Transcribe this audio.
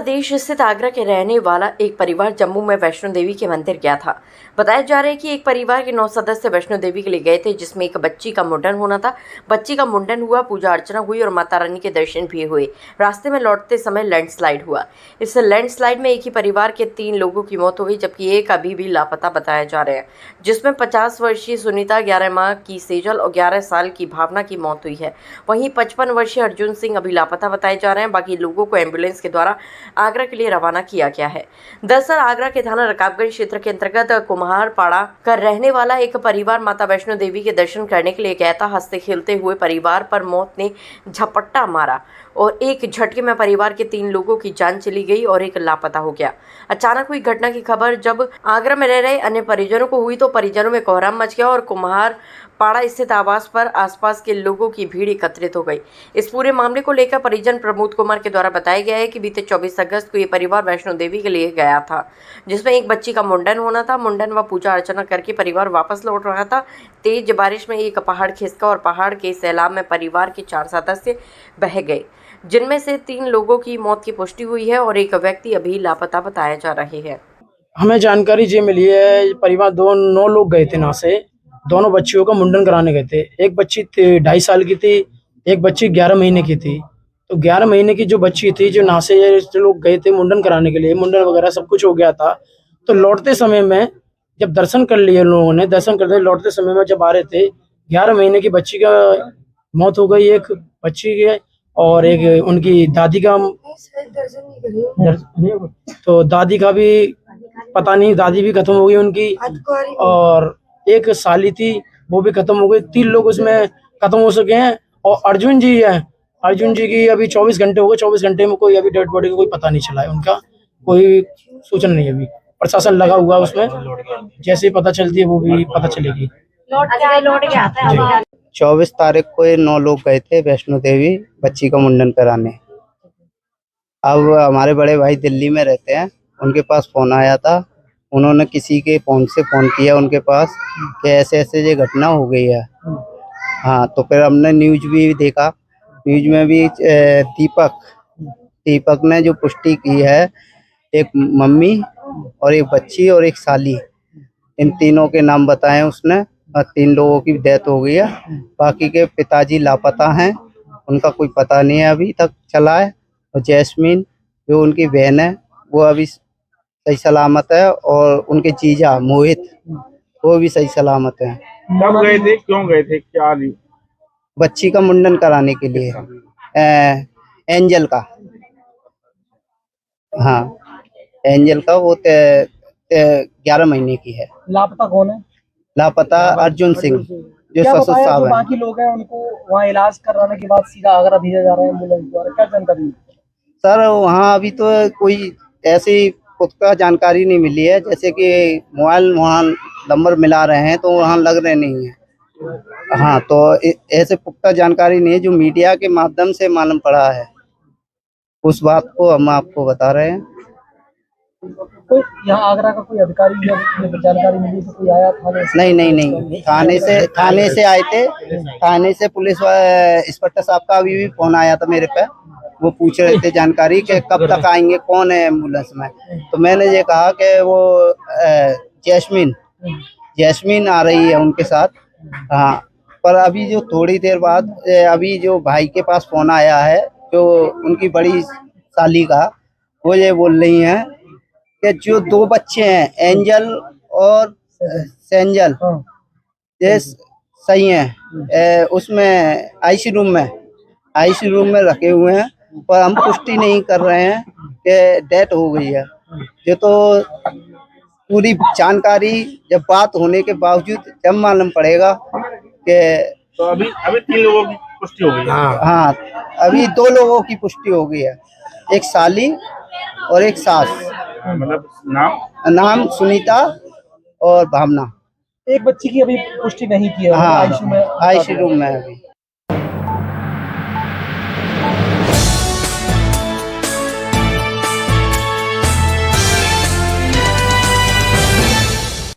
प्रदेश स्थित आगरा के रहने वाला एक परिवार जम्मू में वैष्णो देवी के मंदिर गया था। बताया जा रहा है कि एक परिवार के 9 सदस्य वैष्णो देवी के लिए गए थे, जिसमें एक बच्ची का मुंडन होना था। बच्ची का मुंडन हुआ, पूजा अर्चना हुई और माता रानी के दर्शन भी हुए। रास्ते में लौटते समय लैंडस्लाइड हुआ। इस लैंडस्लाइड में एक ही परिवार के 3 लोगों की मौत हो गई, जबकि एक अभी भी लापता बताया जा रहा है, जिसमें 50 वर्षीय सुनीता, 11 माह की सेजल और 11 साल की भावना की मौत हुई है। वहीं 55 वर्षीय अर्जुन सिंह अभी लापता बताए जा रहे हैं। बाकी लोगों को एम्बुलेंस के द्वारा आगरा के लिए रवाना किया गया है। दरअसल आगरा के थाना रकाबगंज क्षेत्र के अंतर्गत कुम्हारपाड़ा का रहने वाला एक परिवार माता वैष्णो देवी के दर्शन करने के लिए गया था। हंसते खेलते हुए परिवार पर मौत ने झपट्टा मारा और एक झटके में परिवार के 3 लोगों की जान चली गई और एक लापता हो गया। अचानक हुई घटना की खबर जब आगरा में रह रहे अन्य परिजनों को हुई तो परिजनों में कोहराम मच गया और कुम्हारपाड़ा स्थित आवास पर आसपास के लोगों की भीड़ एकत्रित हो गई। इस पूरे मामले को लेकर परिजन प्रमोद कुमार के द्वारा बताया गया है कि बीते 24 अगस्त को ये परिवार वैष्णो देवी के लिए गया था, जिसमें एक बच्ची का मुंडन होना था। मुंडन व पूजा अर्चना करके परिवार वापस लौट रहा था। तेज बारिश में एक पहाड़ खिसका और पहाड़ के सैलाब में परिवार के 4 सदस्य बह गए, जिनमें से 3 लोगों की मौत की पुष्टि हुई है और एक व्यक्ति अभी लापता बताया जा रहे हैं। हमें जानकारी ये मिली है, परिवार 9 लोग गए थे। ना से दोनों बच्चियों का मुंडन कराने गए थे। एक बच्ची 2.5 साल की थी, एक बच्ची 11 महीने की थी। तो 11 महीने की जो बच्ची थी, जो ना से लोग गए थे मुंडन कराने के लिए, मुंडन वगैरह सब कुछ हो गया था। तो लौटते समय में जब दर्शन कर लिए लोगों ने, दर्शन करते लौटते समय में जब आ रहे थे, 11 महीने की बच्ची का मौत हो गई, एक बच्ची के, और एक उनकी दादी का तो दादी का भी पता नहीं, दादी भी खत्म हो गई उनकी, और एक साली थी वो भी खत्म हो गई। 3 लोग उसमें खत्म हो सके हैं। और अर्जुन जी है, अर्जुन जी की अभी 24 घंटे हो गए, 24 घंटे में कोई अभी डेड बॉडी का कोई पता नहीं चला है, उनका कोई सूचना नहीं है। अभी प्रशासन लगा हुआ है उसमें, जैसे ही पता चलती है वो भी पता चलेगी। 24 तारीख को ये 9 लोग गए थे वैष्णो देवी बच्ची का मुंडन कराने। अब हमारे बड़े भाई दिल्ली में रहते हैं, उनके पास फोन आया था। उन्होंने किसी के फोन से फोन किया उनके पास कि ऐसे ऐसे ये घटना हो गई है। हाँ, तो फिर हमने न्यूज भी देखा। न्यूज में भी दीपक ने जो पुष्टि की है, एक मम्मी और एक बच्ची और एक साली, इन तीनों के नाम बताए उसने, और 3 लोगों की डेथ हो गई है। बाकी के पिताजी लापता हैं, उनका कोई पता नहीं है अभी तक चला है। और जैस्मीन जो उनकी बहन है वो अभी सही सलामत है, और उनके जीजा मोहित वो भी सही सलामत है। कब गए थे, क्यों गए थे, क्या नहीं? बच्ची का मुंडन कराने के लिए, एंजल का। हाँ, एंजल का, वो 11 महीने की है। लापता कौन है? लापता अर्जुन सिंह, जो ससुर साहब है। बाकी लोग हैं उनको वहाँ इलाज कराने के बाद सीधा आगरा भेजा जा रहा है एम्बुलेंस द्वारा, क्या जानकारी? सर वहाँ अभी तो कोई ऐसी पुख्ता जानकारी नहीं मिली है, जैसे कि मोबाइल वहाँ नंबर मिला रहे हैं तो वहाँ लग रहे नहीं है। हाँ, तो ऐसे पुख्ता जानकारी नहीं है, जो मीडिया के माध्यम से मालूम पड़ा है उस बात को हम आपको बता रहे हैं। कोई यहाँ आगरा का कोई अधिकारी जब जानकारी मिली तो कोई आया थाने से? नहीं, थाने से आए थे। थाने से पुलिस इंस्पेक्टर साहब का अभी भी फोन आया था मेरे पे। वो पूछ रहे थे जानकारी कि कब तक आएंगे, कौन है एम्बुलेंस में। तो मैंने ये कहा कि वो जैस्मीन आ रही है उनके साथ। हाँ, पर अभी जो थोड़ी देर बाद अभी जो भाई के पास फोन आया है, जो उनकी बड़ी साली का, वो ये बोल रही हैं कि जो 2 बच्चे हैं एंजल और सेंजल, ये सही हैं। उसमें आईसी रूम में रखे हुए हैं, पर हम पुष्टि नहीं कर रहे हैं कि डेथ हो गई है। ये तो पूरी जानकारी जब बात होने के बावजूद जब मालूम पड़ेगा कि। तो अभी 3 लोगों की पुष्टि हो गई है। हाँ, अभी 2 लोगों की पुष्टि हो गई है, एक साली और एक सास। मतलब नाम सुनीता और भावना। एक बच्ची की अभी पुष्टि नहीं की है। हाँ, आईसी रूम में अभी।